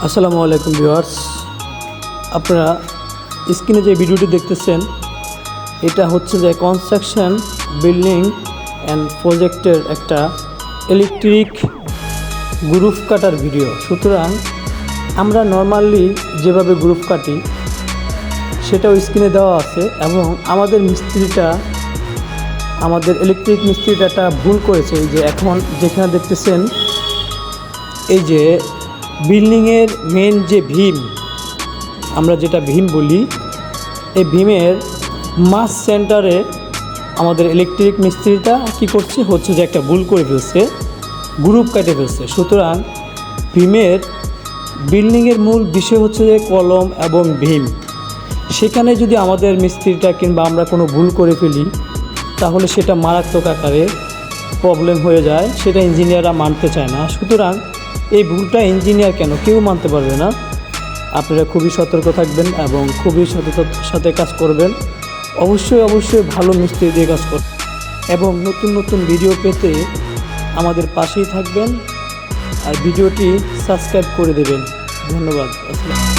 আসসালামু আলাইকুম ভিউয়ার্স, আপনারা স্ক্রিনে যে ভিডিওটি দেখতেছেন এটা হচ্ছে যে কনস্ট্রাকশন বিল্ডিং অ্যান্ড প্রজেক্টের একটা ইলেকট্রিক গ্রুপ কাটার ভিডিও। সুতরাং আমরা নর্মালি যেভাবে গ্রুপ কাটি সেটাও স্ক্রিনে দেওয়া আছে এবং আমাদের ইলেকট্রিক মিস্ত্রিটা একটা ভুল করেছে। এই যে এখন যেখানে দেখতেছেন এই যে বিল্ডিংয়ের মেন যে ভীম, আমরা যেটা ভীম বলি, এই ভীমের মাস সেন্টারে আমাদের ইলেকট্রিক মিস্ত্রিটা কী করছে হচ্ছে যে একটা ভুল করে ফেলছে, গ্রুপ কেটে ফেলছে। সুতরাং ভীমের বিল্ডিংয়ের মূল বিষয় হচ্ছে যে কলম এবং ভীম। সেখানে যদি আমাদের মিস্ত্রিটা কিংবা আমরা কোনো ভুল করে ফেলি তাহলে সেটা মারাত্মক আকারে প্রবলেম হয়ে যায়, সেটা ইঞ্জিনিয়াররা মানতে চায় না। সুতরাং এই ভুলটা ইঞ্জিনিয়ার কেন কেউ মানতে পারবে না। আপনারা খুবই সতর্ক থাকবেন এবং খুবই সতর্কতার সাথে কাজ করবেন। অবশ্যই ভালো মিস্ত্রি দিয়ে কাজ করবেন এবং নতুন ভিডিও পেতে আমাদের পাশেই থাকবেন আর ভিডিওটি সাবস্ক্রাইব করে দেবেন। ধন্যবাদ। আসসালাম।